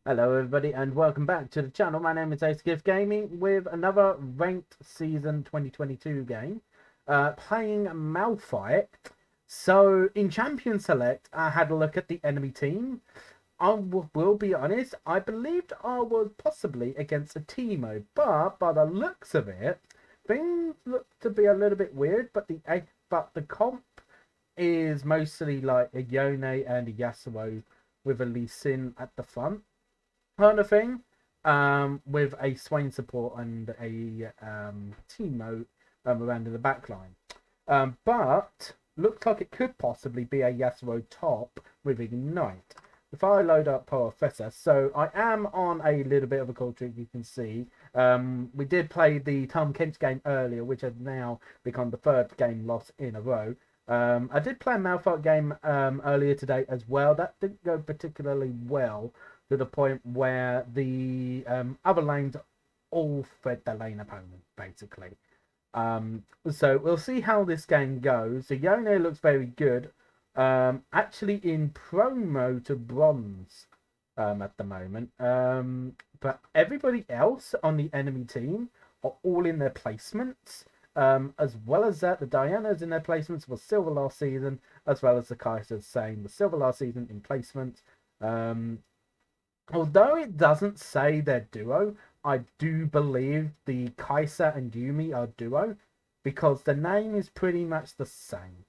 Hello everybody and welcome back to the channel. My name is Aceikith Gaming with another ranked season 2022 game, playing Malphite. So in Champion Select I had a look at the enemy team. I will be honest, I believed I was possibly against a Teemo, but by the looks of it, things look to be a little bit weird, but the comp is mostly like a Yone and a Yasuo with a Lee Sin at the front kind of thing, with a Swain support and a Teemo around in the back line. But looks like it could possibly be a Yasuo top with Ignite. If I load up Professor, so I am on a little bit of a cold streak, you can see. We did play the Tom Kent game earlier, which has now become the third game loss in a row. I did play a Malphite game earlier today as well. That didn't go particularly well, to the point where the other lanes all fed the lane opponent, basically. So we'll see how this game goes. So Yone looks very good. Actually in promo to bronze at the moment. But everybody else on the enemy team are all in their placements. As well as that, the Diana's in their placements was silver last season, as well as the Kaiser's same was silver last season in placements. Although it doesn't say they're duo, I do believe the Kaiser and Yumi are duo, because the name is pretty much the same.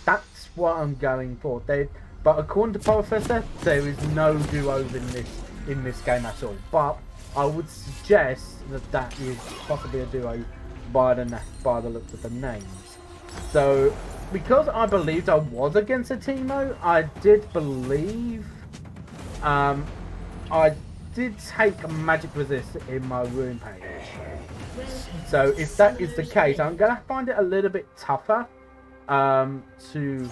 That's what I'm going for. But according to Professor, there is no duos in this game at all. But I would suggest that is possibly a duo by the looks of the names. So because I believed I was against a Teemo, I did believe I did take a magic resist in my rune page. So if that is the case, I'm gonna find it a little bit tougher to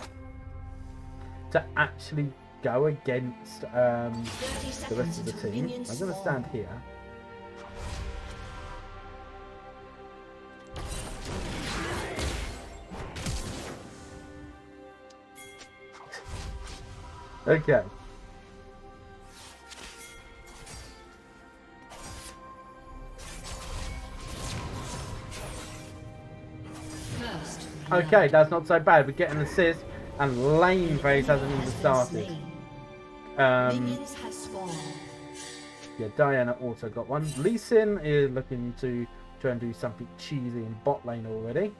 actually go against the rest of the team. I'm gonna stand here. Okay. Okay, that's not so bad. We get an assist, and lane phase hasn't even started. Yeah, Diana also got one. Lee Sin is looking to try and do something cheesy in bot lane already.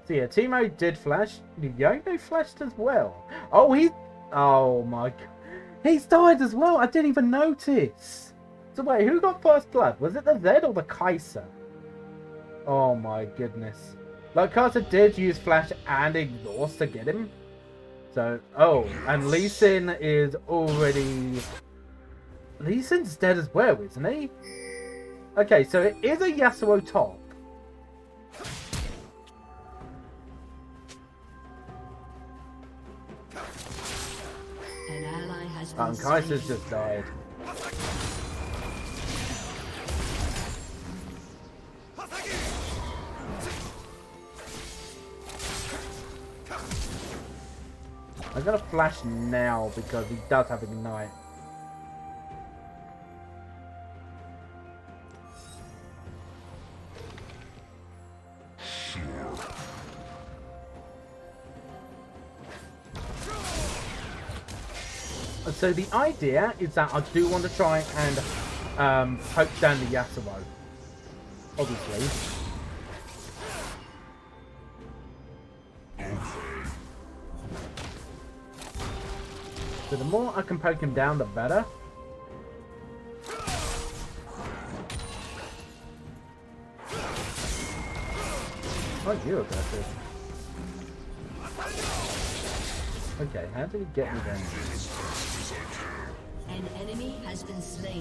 So yeah, Teemo did flash. Yone flashed as well. Oh my god. He's died as well. I didn't even notice. So wait, who got first blood? Was it the Zed or the Kaiser? Oh my goodness. Like, Kaiser did use flash and exhaust to get him. So, and Lee Sin is already... Lee Sin's dead as well, isn't he? Okay, so it is a Yasuo top. An ally has been And Kaiser's just died. I'm gonna flash now because he does have Ignite. So the idea is that I do want to try and poke down the Yasuo, obviously. So the more I can poke him down, the better. Oh, you're aggressive. Okay, how did he get me then? An enemy has been slain. An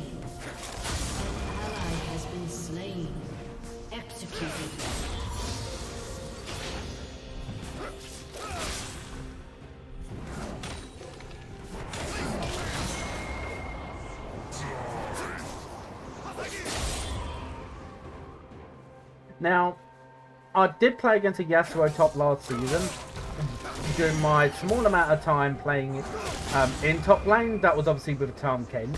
ally has been slain. Executed. Now, I did play against a Yasuo top last season during my small amount of time playing in top lane. That was obviously with Tom Kench,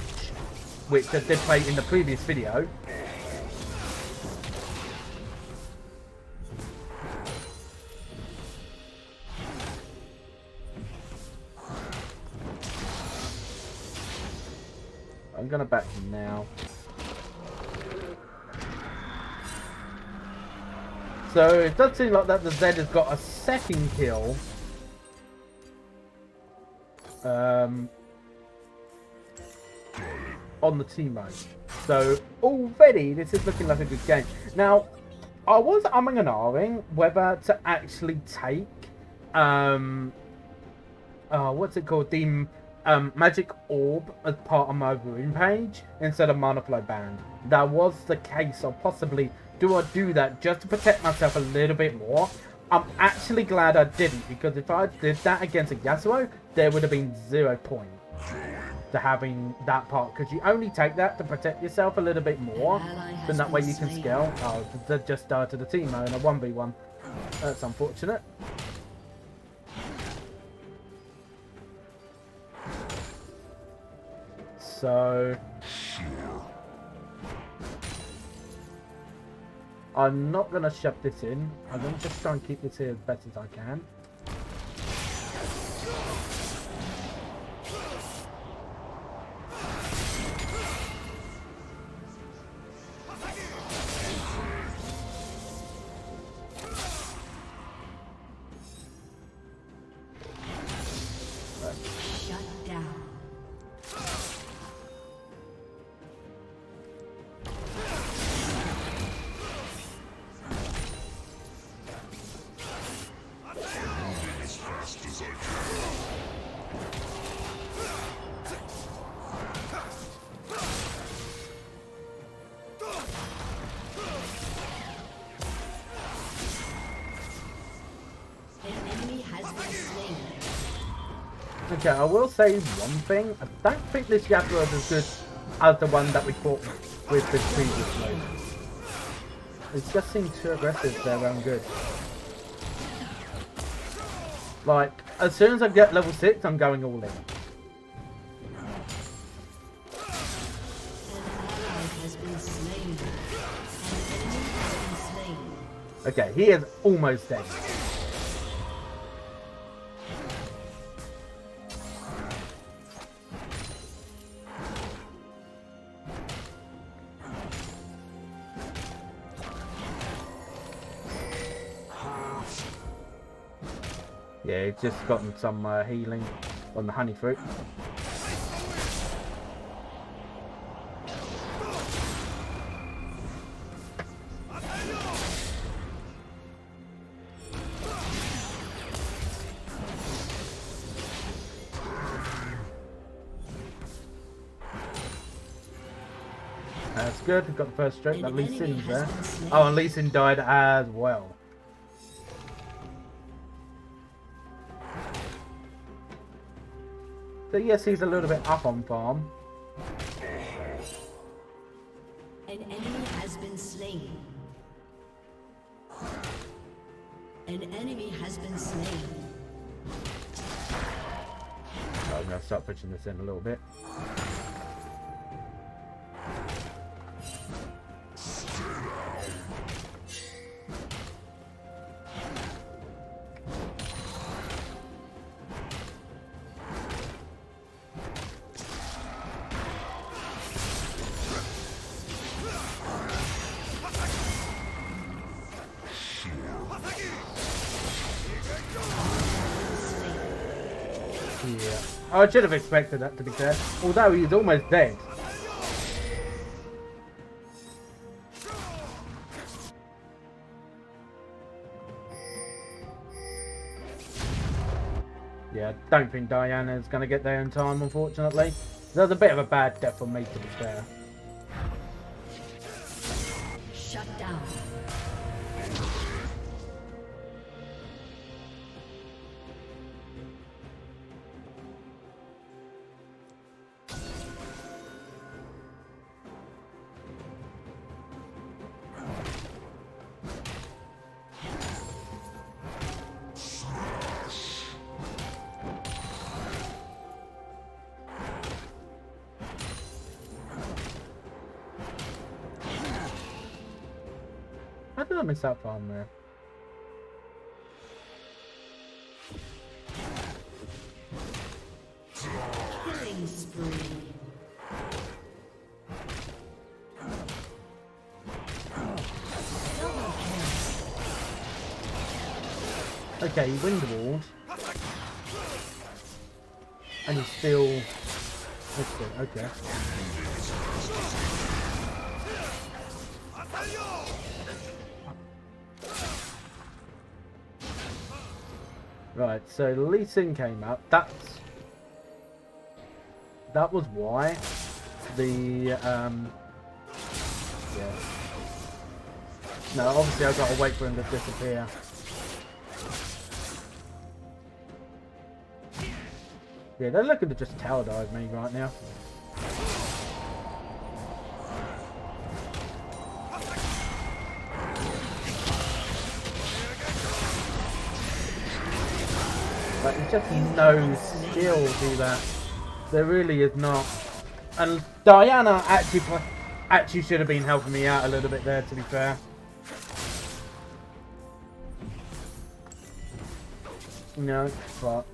which I did play in the previous video. I'm gonna back him now. So it does seem like that the Zed has got a second kill. On the Teemo. So already this is looking like a good game. Now, I was umming and ahhing whether to actually take what's it called? The Magic Orb as part of my rune page instead of Mana Flow Band. That was the case of possibly do I do that just to protect myself a little bit more. I'm actually glad I didn't, because if I did that against a Yasuo, there would have been 0 point to having that part, because you only take that to protect yourself a little bit more, then that way you can scale. Oh, they just started a Teemo in a 1v1. That's unfortunate. So I'm not going to shove this in. I'm going to just try and keep this here as best as I can. Okay, I will say one thing. I don't think this Yasuo is as good as the one that we fought with the previous mode. It just seemed too aggressive for their own good. Like, as soon as I get level 6, I'm going all in. Okay, he is almost dead. Yeah, he's just gotten some healing on the honey fruit. That's good, we've got the first stroke, but Lee Sin's there. Oh, and Lee Sin died as well. So yes, he's a little bit up on farm. An enemy has been slain. An enemy has been slain. So I'm going to start pushing this in a little bit. Yeah. I should have expected that, to be fair. Although he's almost dead. Yeah, I don't think Diana's going to get there in time, unfortunately. That was a bit of a bad death for me, to be fair. Shut down. did I miss that farm there? Killing spree. Double kill. Okay, he wind walled. And he's still... Missed it, okay. Right, so Lee Sin came up. That was why the yeah. No, obviously I've got to wait for him to disappear. Yeah, they're looking to just tower dive me right now. Like, there's just no skill to that. There really is not. And Diana actually should have been helping me out a little bit there, to be fair. You know, but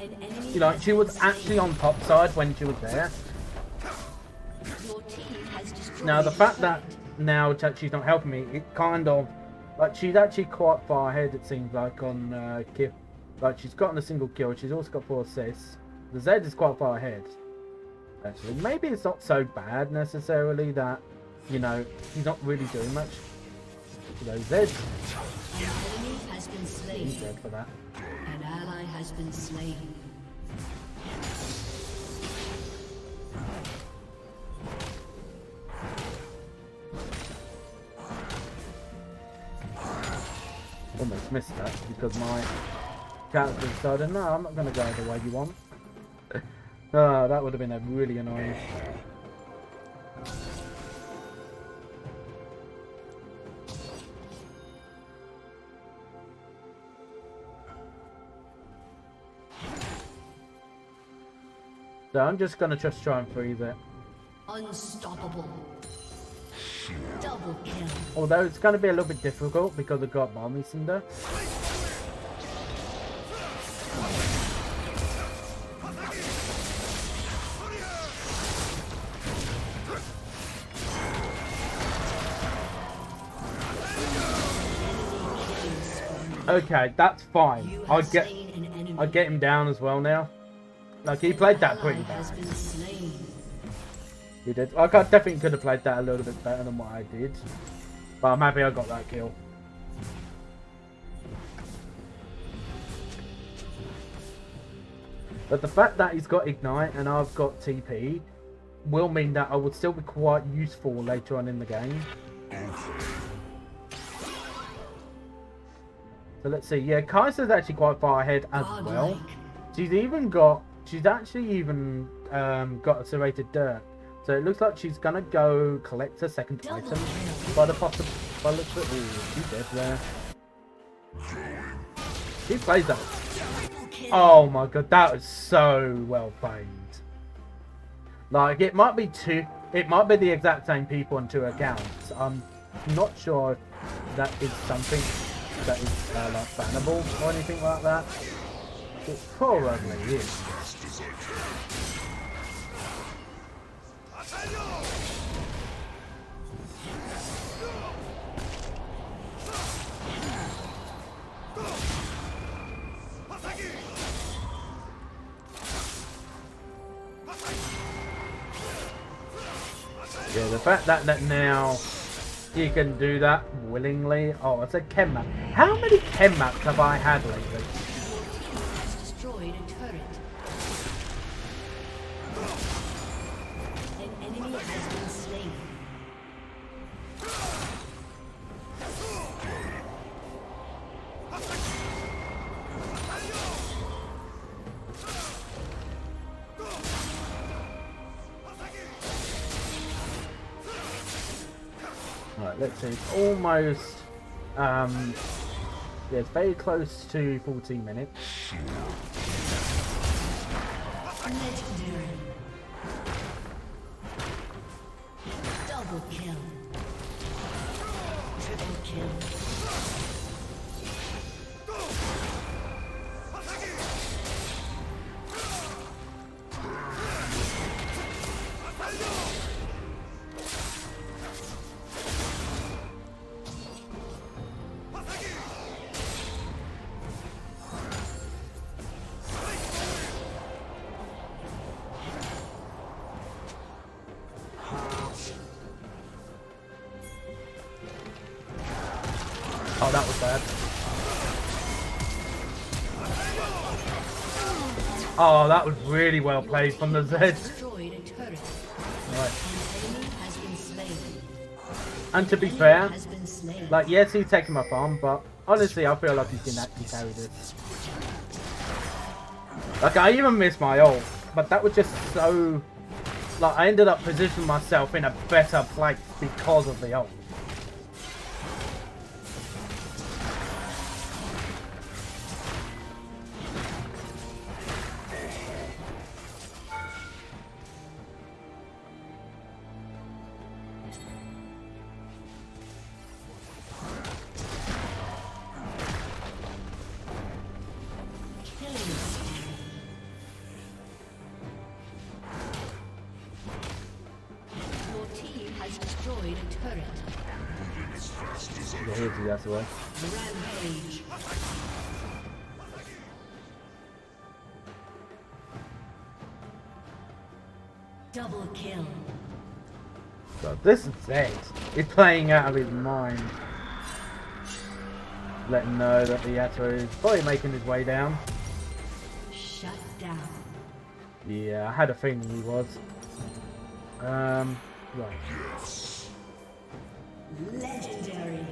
you know, she was actually on top side when she was there. Now the fact that now she's not helping me, it kind of like she's actually quite far ahead. It seems like on Kip. Like she's gotten a single kill. She's also got 4 assists. The Zed is quite far ahead. Actually, maybe it's not so bad necessarily that you know he's not really doing much. You know, Zed. He's dead for that. An ally has been slain. Almost missed that because my character decided, no, I'm not going to go the way you want. Oh, that would have been a really annoying. So I'm just going to just try and freeze it. Unstoppable. Double kill. Although it's going to be a little bit difficult because I've got Balmy Cinder. Okay, that's fine. I'll get him down as well now. Like, he played that pretty bad. He did. Like, I definitely could have played that a little bit better than what I did. But I'm happy I got that kill. But the fact that he's got Ignite and I've got TP will mean that I would still be quite useful later on in the game. So let's see. Yeah, Kaiser's actually quite far ahead as well. She's actually even got a serrated dirt. So it looks like she's gonna go collect her second item by the possible. She's dead there. She plays that. Oh my god, that was so well played. Like it might be the exact same people on 2 accounts. I'm not sure if that is something that is like bannable or anything like that. It probably is. Yeah, the fact that now you can do that willingly. Oh, it's a chem map. How many chem maps have I had lately? Destroyed a turret. An enemy has been slain. Right, let's see. It's almost yeah, it's very close to 14 minutes. Legendary. Double kill. Triple kill. Oh, that was bad. Oh, that was really well played from the Z. Right. And to be fair, like, yes, he's taking my farm, but honestly, I feel like he can actually carry this. Like, I even missed my ult, but that was just so... Like, I ended up positioning myself in a better place because of the ult. Yeah, here's the Yasuo. Rampage. Double kill. So this is Zed. He's playing out of his mind. Let him know that the Yasuo is probably making his way down. Shut down. Yeah, I had a feeling he was. Right. Legendary.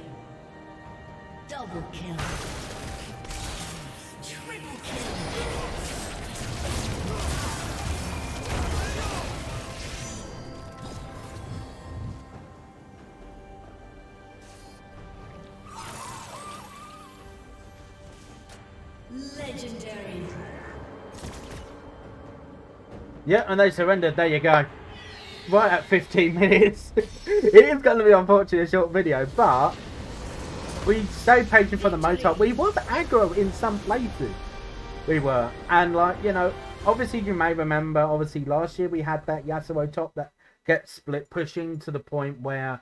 Double kill. Triple kill. Legendary. Yeah, and they surrendered. There you go. Right at 15 minutes. It is going to be unfortunately a short video, but we stayed patient for the most part. We was aggro in some places. We were. And like, you know, obviously you may remember, obviously last year we had that Yasuo top that gets split pushing to the point where,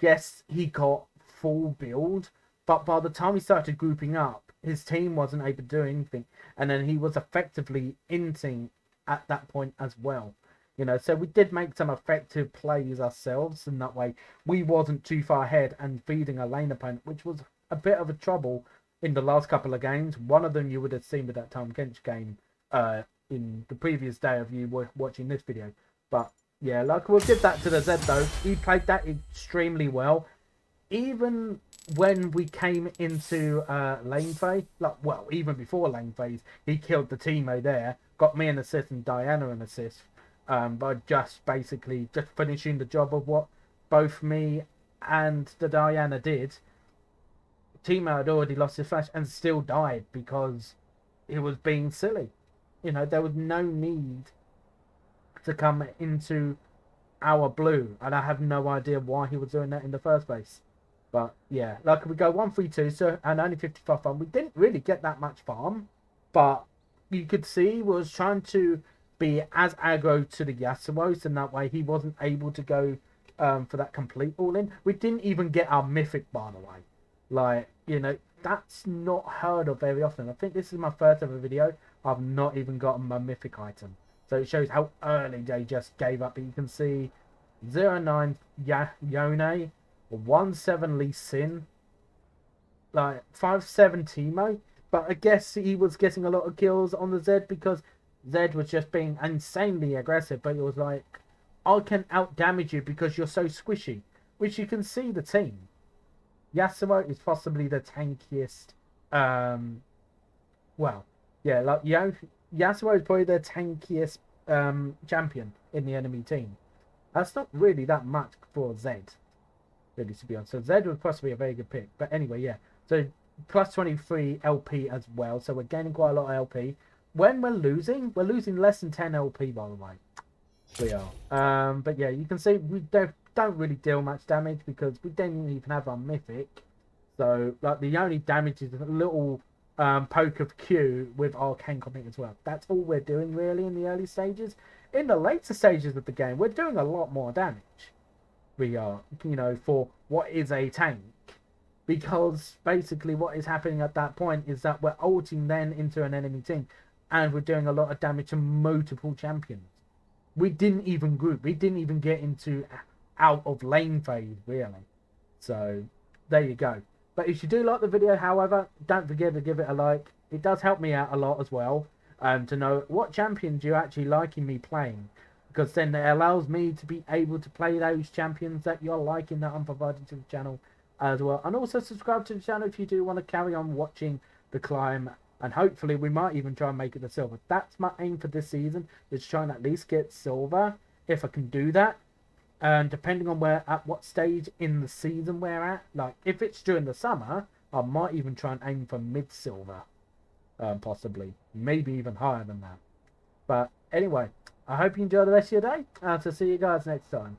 yes, he got full build, but by the time he started grouping up, his team wasn't able to do anything. And then he was effectively inting at that point as well. You know, so we did make some effective plays ourselves, and that way we wasn't too far ahead and feeding a lane opponent, which was a bit of a trouble in the last couple of games. One of them you would have seen with that Tom Kench game in the previous day of you watching this video. But yeah, like, we'll give that to the Z though. He played that extremely well. Even when we came into lane phase, like, well, even before lane phase, he killed the Teemo there, got me an assist and Diana an assist. By just basically just finishing the job of what both me and the Diana did. Teemo had already lost his flash and still died because he was being silly. You know, there was no need to come into our blue, and I have no idea why he was doing that in the first place. But yeah, like, we go 1-3-2, so, and only 55 farm. We didn't really get that much farm, but you could see he was trying to be as aggro to the Yasuo, and that way he wasn't able to go for that complete all-in. We didn't even get our mythic, by the way. Like, you know, that's not heard of very often. I think this is my first ever video. I've not even gotten my mythic item. So it shows how early they just gave up. But you can see 0-9 Yone, 1-7 Lee Sin, like 5-7 Teemo. But I guess he was getting a lot of kills on the Z because Zed was just being insanely aggressive, but it was like, I can out damage you because you're so squishy, which you can see the team. Yasuo is possibly the tankiest, well, yeah, like, Yasuo is probably the tankiest champion in the enemy team. That's not really that much for Zed, really, to be honest. So Zed would possibly be a very good pick, but anyway, yeah. So plus 23 LP as well, so we're gaining quite a lot of LP. When we're losing less than 10 LP, by the way. We are. But yeah, you can see we don't really deal much damage because we didn't even have our mythic. So, like, the only damage is a little poke of Q with Arcane Comet as well. That's all we're doing really in the early stages. In the later stages of the game, we're doing a lot more damage. We are, you know, for what is a tank. Because basically what is happening at that point is that we're ulting then into an enemy team. And we're doing a lot of damage to multiple champions. We didn't even group. We didn't even get into out of lane phase, really. So, there you go. But if you do like the video, however, don't forget to give it a like. It does help me out a lot as well, to know what champions you're actually liking me playing, because then it allows me to be able to play those champions that you're liking that I'm providing to the channel as well. And also subscribe to the channel if you do want to carry on watching the climb, and hopefully we might even try and make it the silver. That's my aim for this season, is try and at least get silver if I can do that. And depending on what stage in the season we're at, like if it's during the summer, I might even try and aim for mid-silver, possibly, maybe even higher than that. But anyway, I hope you enjoy the rest of your day, and I'll see you guys next time.